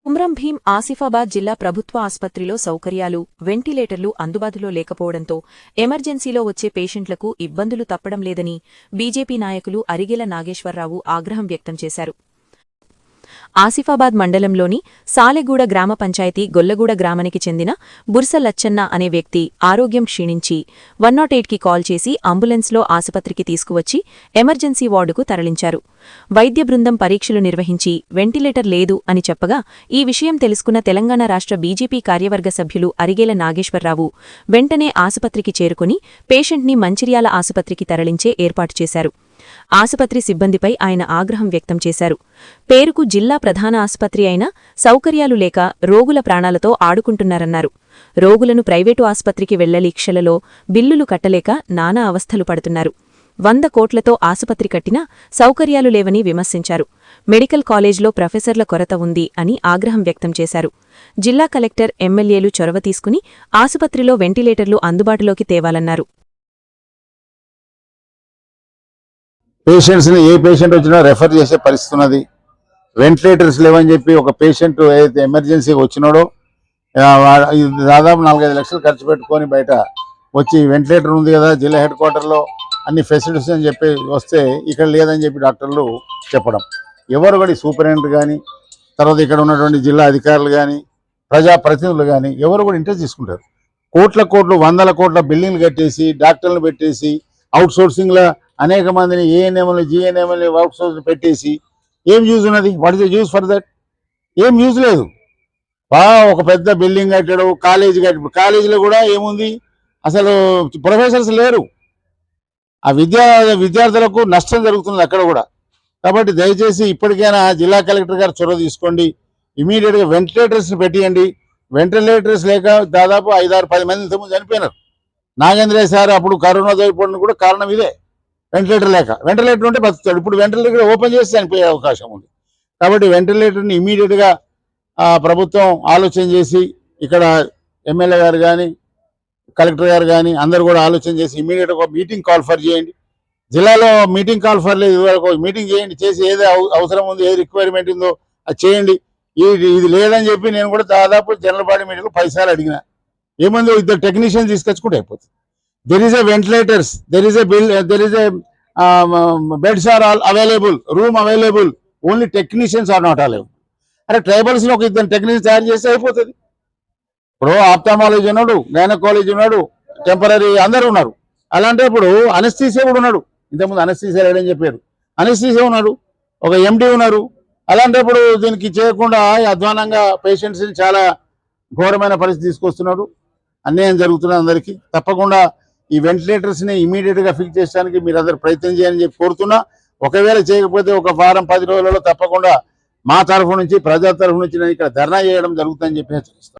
కుమ్రం భీం ఆసిఫాబాద్ జిల్లా ప్రభుత్వ ఆస్పత్రిలో సౌకర్యాలు, వెంటిలేటర్లు అందుబాటులో లేకపోవడంతో ఎమర్జెన్సీలో వచ్చే పేషెంట్లకు ఇబ్బందులు తప్పడం లేదని బీజేపీ నాయకులు అరిగెల నాగేశ్వరరావు ఆగ్రహం వ్యక్తం చేశారు. ఆసిఫాబాద్ మండలంలోని సాలెగూడ గ్రామ పంచాయతీ గొల్లగూడ గ్రామానికి చెందిన బుర్స లచ్చన్న అనే వ్యక్తి ఆరోగ్యం క్షీణించి 108కి కాల్ చేసి అంబులెన్స్లో ఆసుపత్రికి తీసుకువచ్చి ఎమర్జెన్సీ వార్డుకు తరలించారు. వైద్య బృందం పరీక్షలు నిర్వహించి వెంటిలేటర్ లేదు అని చెప్పగా ఈ విషయం తెలుసుకున్న తెలంగాణ రాష్ట్ర బీజేపీ కార్యవర్గ సభ్యులు అరిగేల నాగేశ్వరరావు వెంటనే ఆసుపత్రికి చేరుకుని పేషెంట్ని మంచిర్యాల ఆసుపత్రికి తరలించే ఏర్పాటు చేశారు. ఆసుపత్రి సిబ్బందిపై ఆయన ఆగ్రహం వ్యక్తం చేశారు. పేరుకు జిల్లా ప్రధాన ఆసుపత్రి అయినా సౌకర్యాలు లేక రోగుల ప్రాణాలతో ఆడుకుంటున్నారన్నారు. రోగులను ప్రైవేటు ఆసుపత్రికి వెళ్లలీక్షలలో బిల్లులు కట్టలేక నానా అవస్థలు పడుతున్నారు. 100 కోట్లతో ఆసుపత్రి కట్టినా సౌకర్యాలు లేవని విమర్శించారు. మెడికల్ కాలేజ్లో ప్రొఫెసర్ల కొరత ఉంది అని ఆగ్రహం వ్యక్తం చేశారు. జిల్లా కలెక్టర్, ఎమ్మెల్యేలు చొరవ తీసుకుని ఆసుపత్రిలో వెంటిలేటర్లు అందుబాటులోకి తేవాలన్నారు. పేషెంట్స్ని ఏ పేషెంట్ వచ్చినా రెఫర్ చేసే పరిస్థితి ఉన్నది. వెంటిలేటర్స్ లేవని చెప్పి ఒక పేషెంట్ ఏదైతే ఎమర్జెన్సీగా వచ్చినాడో దాదాపు 4-5 లక్షలు ఖర్చు పెట్టుకొని బయట వచ్చి వెంటిలేటర్ ఉంది కదా జిల్లా హెడ్ క్వార్టర్లో అన్ని ఫెసిలిటీస్ అని చెప్పి వస్తే ఇక్కడ లేదని చెప్పి డాక్టర్లు చెప్పడం. ఎవరు కూడా సూపరింటెండెంట్ కానీ తర్వాత ఇక్కడ ఉన్నటువంటి జిల్లా అధికారులు కానీ ప్రజాప్రతినిధులు కానీ ఎవరు కూడా ఇంట్రెస్ట్ తీసుకుంటారు. కోట్ల 100 కోట్ల బిల్డింగ్లు కట్టేసి డాక్టర్లు పెట్టేసి అవుట్సోర్సింగ్లో అనేక మందిని ఏఎన్ఎంలు జిఎన్ఎంలు అవుట్సోర్స్ పెట్టేసి ఏం యూజ్ ఉన్నది? What is the use for that? ఏం యూజ్ లేదు. ఒక పెద్ద బిల్డింగ్ కట్టాడు, కాలేజీ కట్టాడు. కాలేజీలో కూడా ఏముంది, అసలు ప్రొఫెసర్స్ లేరు. ఆ విద్యార్థులకు నష్టం జరుగుతుంది అక్కడ కూడా. కాబట్టి దయచేసి ఇప్పటికైనా జిల్లా కలెక్టర్ గారు చొరవ తీసుకోండి. ఇమీడియట్గా వెంటిలేటర్స్ని పెట్టియండి. వెంటిలేటర్స్ లేక దాదాపు 5-10 మంది ఇంతకుముందు చనిపోయినారు. నాగేంద్రయ్య సార్ అప్పుడు కరోనా అయిపోవడం కూడా కారణం ఇదే, వెంటిలేటర్ లేక. వెంటిలేటర్ ఉంటే బతుకుతాడు. ఇప్పుడు వెంటిలేటర్ ఓపెన్ చేసి చనిపోయే అవకాశం ఉంది. కాబట్టి వెంటిలేటర్ని ఇమీడియట్గా ప్రభుత్వం ఆలోచన చేసి ఇక్కడ ఎమ్మెల్యే గారు కానీ కలెక్టర్ గారు కానీ అందరూ కూడా ఆలోచన చేసి ఇమీడియట్గా ఒక మీటింగ్ కాల్ ఫర్ చేయండి. జిల్లాలో మీటింగ్ కాల్ ఫర్ లేదు, ఇదివరకు మీటింగ్ చేయండి. చేసి ఏది అవసరం ఉందో ఏది రిక్వైర్మెంట్ ఉందో అది చేయండి. ఇది లేదని చెప్పి నేను కూడా దాదాపు జనరల్ బాడీ మీటింగ్లో 10 సార్లు అడిగిన. ఏముందో 2 టెక్నీషియన్స్ తీసుకొచ్చుకుంటే అయిపోతుంది. There is a ventilators, there is a beds are all available, room available, only technicians are not available. అరే ట్రైబల్స్ లో ఒక 2 టెక్నీషియన్స్ తయారు చేస్తే అయిపోతుంది. ఇప్పుడు ఆప్థామాలజీ ఉన్నాడు, గైనకాలజీ ఉన్నాడు, టెంపరీ అందరూ ఉన్నారు. అలాంటి ఇప్పుడు అనస్థీసియా కూడా ఉన్నాడు. ఇంతకుముందు అనస్థీసియా లేడని చెప్పారు, అనస్థీసియా ఉన్నాడు, ఒక ఎండి ఉన్నారు. అలాంటప్పుడు దీనికి చేయకుండా అధ్వానంగా పేషెంట్స్ని చాలా ఘోరమైన పరిస్థితి తీసుకొస్తున్నాడు. అన్యాయం జరుగుతున్నది అందరికీ. తప్పకుండా ఈ వెంటిలేటర్స్ని ఇమీడియట్గా ఫిక్స్ చేయడానికి మీరు అందరు ప్రయత్నం చేయాలని చెప్పి కోరుతున్నా. ఒకవేళ చేయకపోతే ఒక వారం 10 రోజులలో తప్పకుండా మా తరఫు నుంచి ప్రజల తరఫు నుంచి నేను ఇక్కడ ధర్నా చేయడం జరుగుతుందని చెప్పి హెచ్చరిస్తాను.